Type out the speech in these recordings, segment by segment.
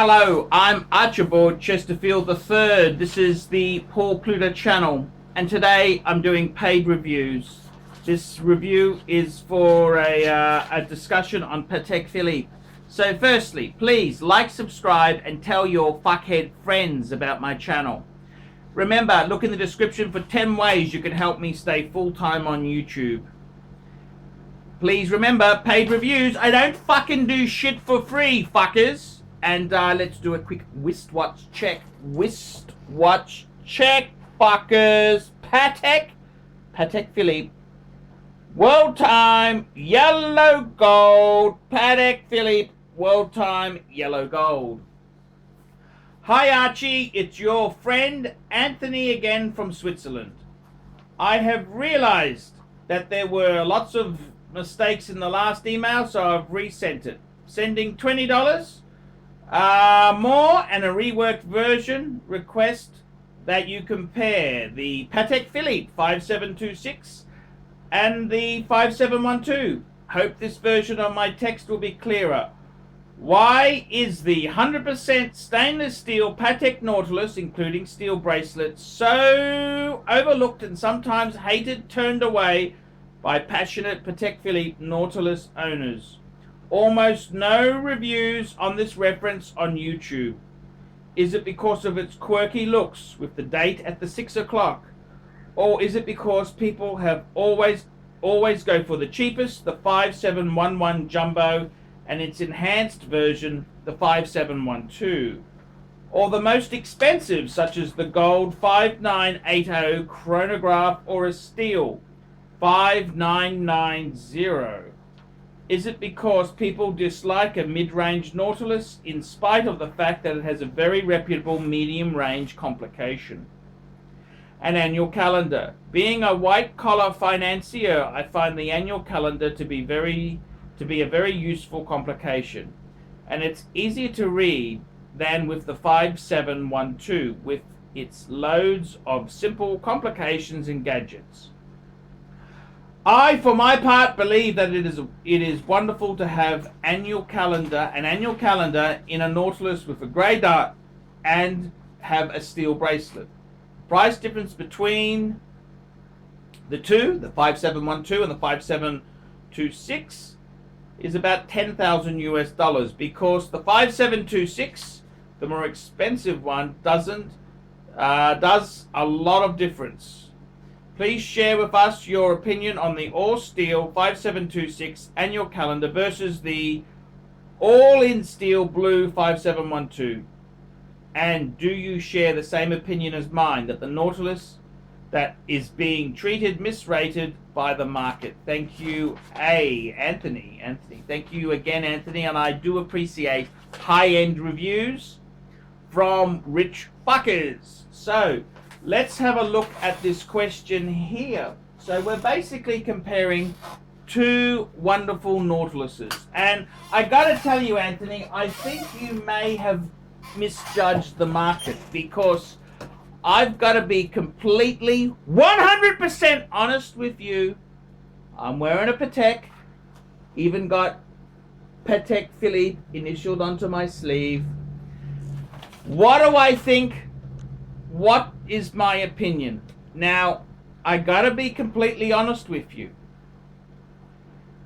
Hello, I'm Archibald Chesterfield III. This is the Paul Pluta channel, and today I'm doing paid reviews. This review is for a discussion on Patek Philippe. So firstly, please like, subscribe, and tell your fuckhead friends about my channel. Remember, look in the description for 10 ways you can help me stay full-time on YouTube. Please remember, paid reviews. I don't fucking do shit for free, fuckers. And let's do a quick wristwatch check. Wristwatch check, fuckers. Patek Philippe. World time, yellow gold. Patek Philippe, world time, yellow gold. Hi Archie, it's your friend Anthony again from Switzerland. I have realized that there were lots of mistakes in the last email, so I've resent it. Sending $20 more and a reworked version. Request that you compare the Patek Philippe 5726 and the 5712. Hope this version of my text will be clearer. Why is the 100% stainless steel Patek Nautilus, including steel bracelets, so overlooked and sometimes hated, turned away by passionate Patek Philippe Nautilus owners? Almost no reviews on this reference on YouTube. Is it because of its quirky looks with the date at the 6 o'clock? Or is it because people have always go for the cheapest, the 5711 Jumbo, and its enhanced version, the 5712? Or the most expensive, such as the gold 5980 chronograph or a steel 5990? Is it because people dislike a mid-range Nautilus in spite of the fact that it has a very reputable medium-range complication? An annual calendar. Being a white-collar financier, I find the annual calendar to be a very useful complication, and it's easier to read than with the 5712 with its loads of simple complications and gadgets. I, for my part, believe that it is wonderful to have an annual calendar in a Nautilus with a grey dot and have a steel bracelet. Price difference between the two, the 5712 and the 5726, is about $10,000 because the 5726, the more expensive one, does a lot of difference. Please share with us your opinion on the all-steel 5726 annual calendar versus the all-in-steel blue 5712. And do you share the same opinion as mine, that the Nautilus that is being misrated by the market? Thank you, Anthony. Thank you again, Anthony, and I do appreciate high-end reviews from rich fuckers. So let's have a look at this question here. So we're basically comparing two wonderful Nautiluses. And I gotta tell you, Anthony, I think you may have misjudged the market, because I've got to be completely 100% honest with you. I'm wearing a Patek, even got Patek Philippe initialed onto my sleeve. What do I think? What is my opinion? Now, I gotta be completely honest with you.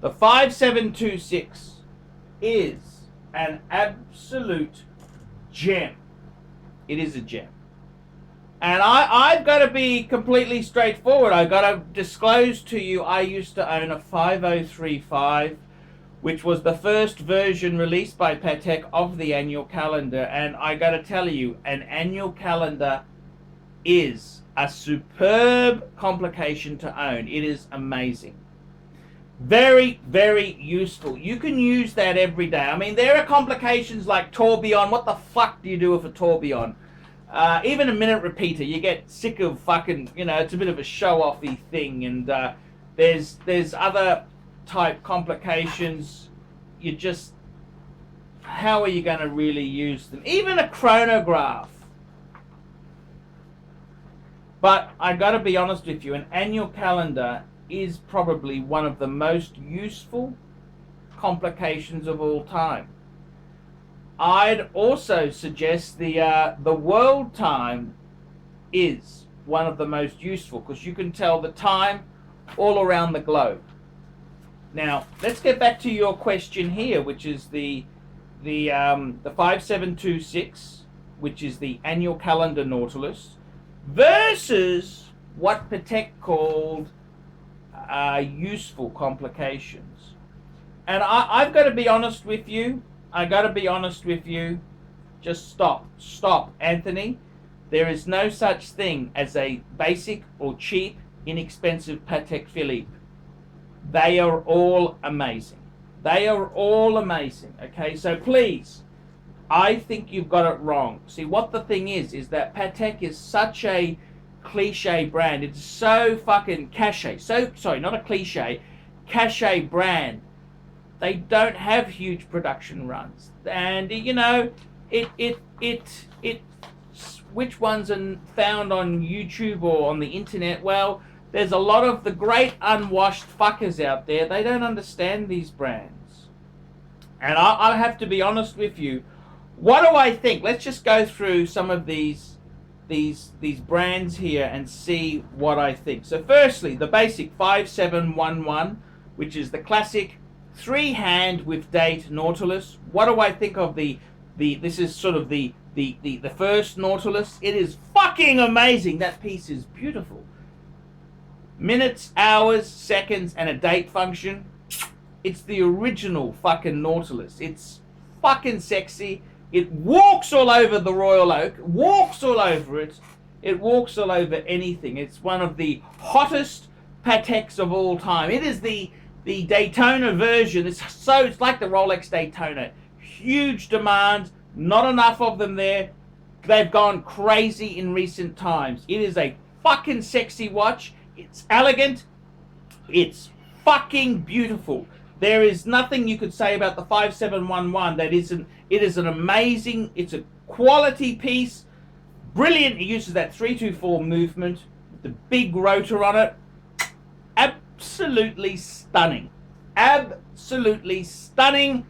The 5726 is an absolute gem. It is a gem. And I've got to be completely straightforward. I've got to disclose to you, I used to own a 5035, which was the first version released by Patek of the annual calendar. And I got to tell you, an annual calendar is a superb complication to own. It is amazing. Very, very useful. You can use that every day. I mean, there are complications like tourbillon. What the fuck do you do with a tourbillon? Even a minute repeater. You get sick of fucking, it's a bit of a show-offy thing. And there's other type complications. How are you going to really use them? Even a chronograph. But I got to be honest with you, an annual calendar is probably one of the most useful complications of all time. I'd also suggest the world time is one of the most useful, because you can tell the time all around the globe. Now let's get back to your question here, which is the 5726, which is the annual calendar Nautilus, versus what Patek called useful complications. And I've got to be honest with you. Just stop, Anthony. There is no such thing as a basic or cheap, inexpensive Patek Philippe. They are all amazing. Okay, so please, I think you've got it wrong. See, what the thing is that Patek is such a cliche brand. It's so fucking cachet. Not a cliche, cachet brand. They don't have huge production runs, and you know, which ones are found on YouTube or on the internet? Well, there's a lot of the great unwashed fuckers out there. They don't understand these brands. And I'll have to be honest with you. What do I think? Let's just go through some of these brands here and see what I think. So firstly, the basic 5711, which is the classic 3-hand with date Nautilus. What do I think of this is sort of the first Nautilus. It is fucking amazing. That piece is beautiful. Minutes, hours, seconds, and a date function. It's the original fucking Nautilus. It's fucking sexy. It walks all over the Royal Oak. Walks all over it. It walks all over anything. It's one of the hottest Pateks of all time. It is the Daytona version. It's like the Rolex Daytona. Huge demand. Not enough of them there. They've gone crazy in recent times. It is a fucking sexy watch. It's elegant. It's fucking beautiful. There is nothing you could say about the 5711 that isn't. It is an amazing, it's a quality piece. Brilliant. It uses that 324 movement, the big rotor on it. Absolutely stunning. Absolutely stunning.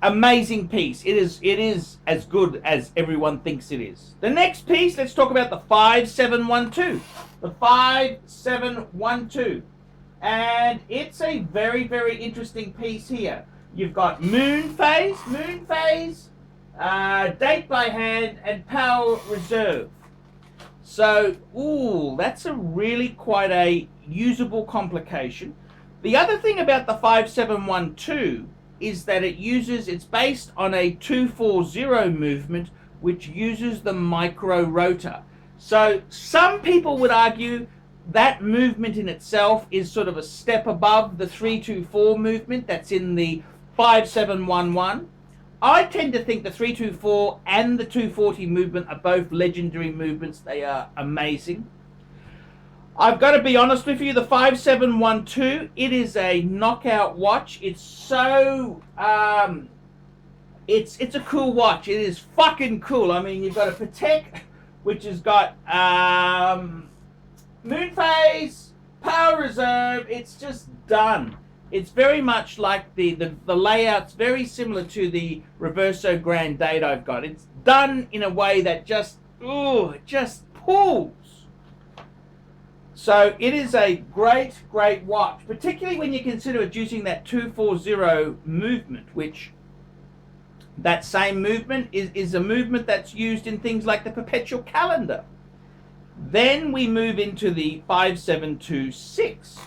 Amazing piece. It is as good as everyone thinks it is. The next piece, let's talk about the 5712. The 5712. And it's a very, very interesting piece here. You've got moon phase, date by hand, and power reserve. So, that's a really quite a usable complication. The other thing about the 5712 is that it's based on a 240 movement, which uses the micro rotor. So some people would argue that movement in itself is sort of a step above the 324 movement that's in the 5711. I tend to think the 324 and the 240 movement are both legendary movements. They are amazing. I've got to be honest with you, the 5712, it is a knockout watch. It's so, it's a cool watch. It is fucking cool. I mean, you've got a Patek, which has got moon phase, power reserve. It's just done. It's very much like the layout's very similar to the Reverso Grand Date I've got. It's done in a way that just pulls. So it is a great, great watch, particularly when you consider it using that 240 movement, which that same movement is a movement that's used in things like the perpetual calendar. Then we move into the 5726,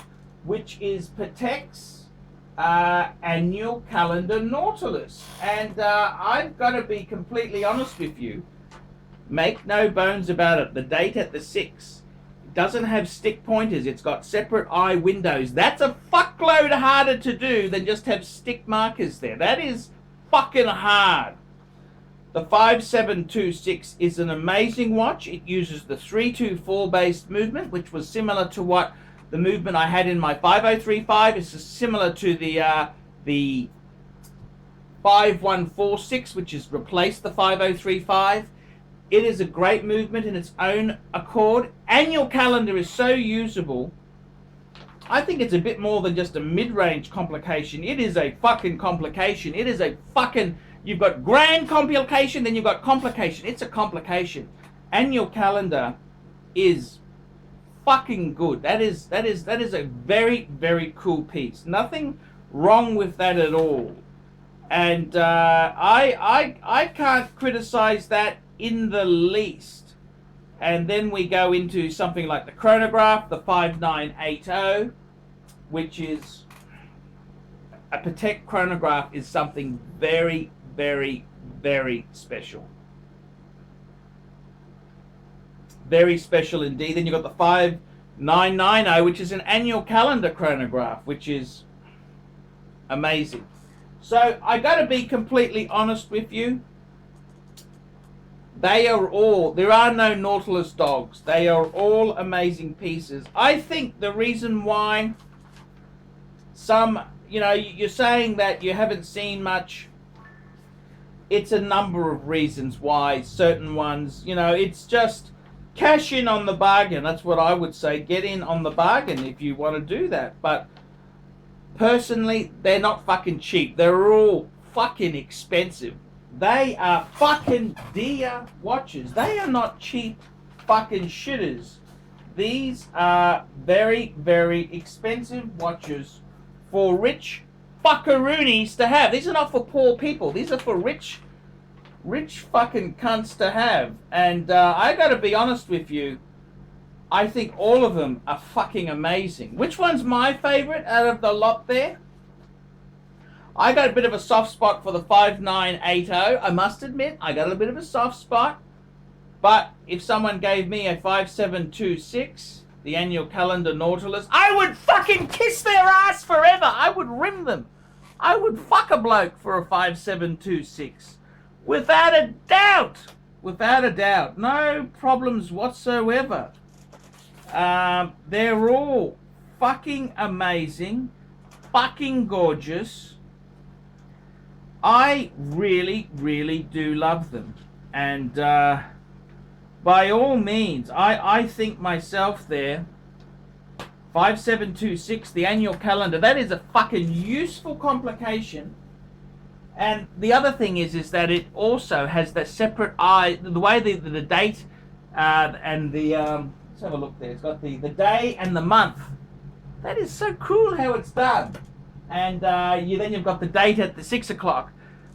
which is Patek's annual calendar Nautilus. And I've got to be completely honest with you. Make no bones about it. The date at the 6 doesn't have stick pointers. It's got separate eye windows. That's a fuckload harder to do than just have stick markers there. That is fucking hard. The 5726 is an amazing watch. It uses the 324 based movement, which was similar to what the movement I had in my 5035. It's similar to the 5146, which has replaced the 5035. It is a great movement in its own accord. Annual calendar is so usable. I think it's a bit more than just a mid-range complication. It is a fucking complication. It is a fucking You've got grand complication, then you've got complication. It's a complication. Annual calendar is fucking good. That is a very, very cool piece. Nothing wrong with that at all. And I can't criticize that in the least. And then we go into something like the chronograph, the 5980, which is a Patek chronograph, is something very, very, very special. Very special indeed. Then you've got the 5990, which is an annual calendar chronograph, which is amazing. So I got to be completely honest with you. They are all, there are no Nautilus dogs. They are all amazing pieces. I think the reason why some, you know, you're saying that you haven't seen much, it's a number of reasons why certain ones, you know, it's just cash in on the bargain. That's what I would say. Get in on the bargain if you want to do that. But personally, they're not fucking cheap. They're all fucking expensive. They are fucking dear watches. They are not cheap fucking shitters. These are very, very expensive watches for rich fuckaroonies to have. These are not for poor people. These are for rich fucking cunts to have. And I gotta be honest with you, I think all of them are fucking amazing. Which one's my favorite out of the lot there? I got a bit of a soft spot for the 5980. I must admit, I got a bit of a soft spot. But if someone gave me a 5726, the annual calendar Nautilus, I would fucking kiss their ass forever. I would rim them. I would fuck a bloke for a 5726. Without a doubt. Without a doubt. No problems whatsoever. They're all fucking amazing. Fucking gorgeous. I really, really do love them. And by all means, I think myself there, 5726, the annual calendar, that is a fucking useful complication. And the other thing is that it also has that separate eye, the way the date and the, let's have a look there. It's got the day and the month. That is so cool how it's done. And then you've got the date at the 6 o'clock.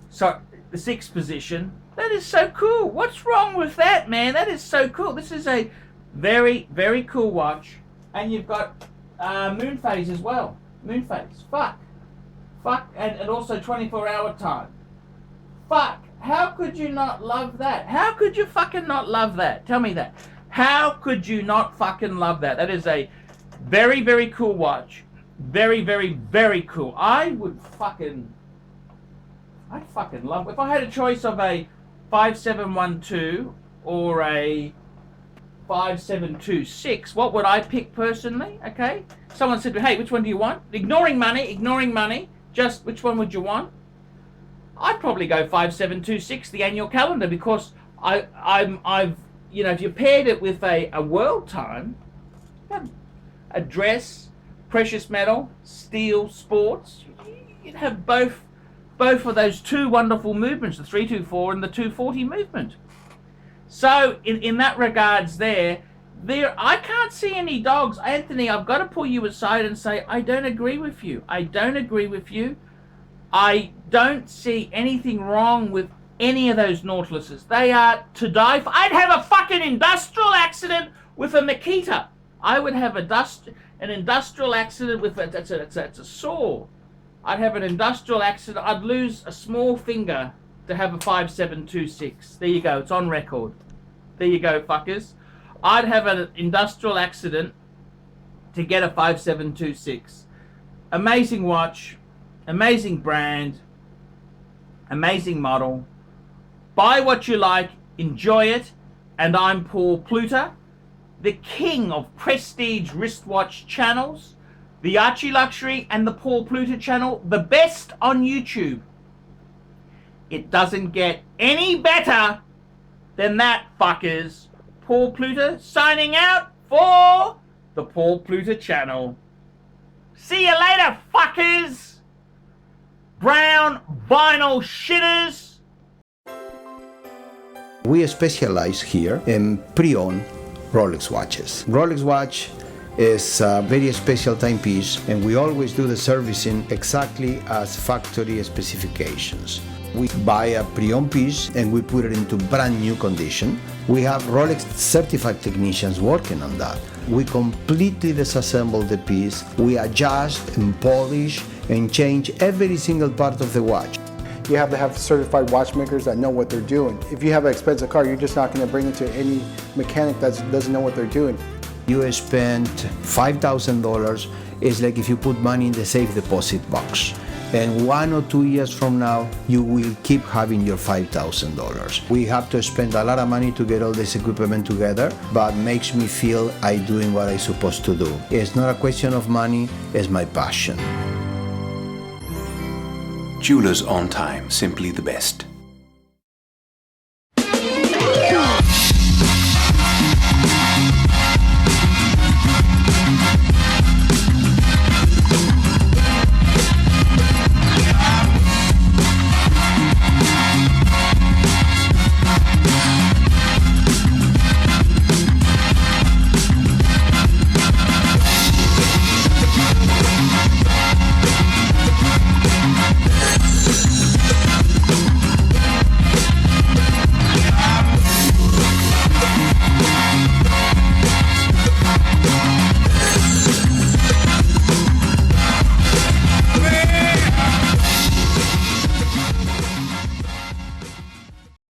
So the 6th position. That is so cool. What's wrong with that, man? That is so cool. This is a very, very cool watch. And you've got moon phase as well. Moon phase. Fuck. And also 24-hour time. Fuck. How could you not love that? How could you fucking not love that? Tell me that. How could you not fucking love that? That is a very, very cool watch. Very, very, very cool. I'd fucking love, if I had a choice of a 5712 or a 5726, what would I pick personally? Okay. Someone said, hey, which one do you want? Ignoring money. Just which one would you want? I'd probably go 5726, the annual calendar, because I've you know, if you paired it with a world time, a dress, precious metal, steel, sports, you'd have both of those two wonderful movements, the 324 and the 240 movement. So in that regards there I can't see any dogs. Anthony, I've got to pull you aside and say, I don't agree with you. I don't see anything wrong with any of those Nautiluses. They are to die for. I'd have a fucking industrial accident with a Makita. I would have an industrial accident with it's a saw. I'd have an industrial accident. I'd lose a small finger to have a 5726. There you go. It's on record. There you go, fuckers. I'd have an industrial accident to get a 5726. Amazing watch. Amazing brand. Amazing model. Buy what you like. Enjoy it. And I'm Paul Pluta, the king of prestige wristwatch channels. The Archie Luxury and the Paul Pluta channel, the best on YouTube. It doesn't get any better than that, fuckers. Paul Pluta signing out for the Paul Pluta channel. See you later, fuckers. Brown vinyl shitters. We specialize here in pre-owned Rolex watches. Rolex watch is a very special timepiece, and we always do the servicing exactly as factory specifications. We buy a pre-owned piece and we put it into brand new condition. We have Rolex certified technicians working on that. We completely disassemble the piece, we adjust and polish and change every single part of the watch. You have to have certified watchmakers that know what they're doing. If you have an expensive car, you're just not going to bring it to any mechanic that doesn't know what they're doing. You spend $5,000, it's like if you put money in the safe deposit box. And 1 or 2 years from now, you will keep having your $5,000. We have to spend a lot of money to get all this equipment together, but makes me feel I'm doing what I'm supposed to do. It's not a question of money, it's my passion. Jewelers on time, simply the best.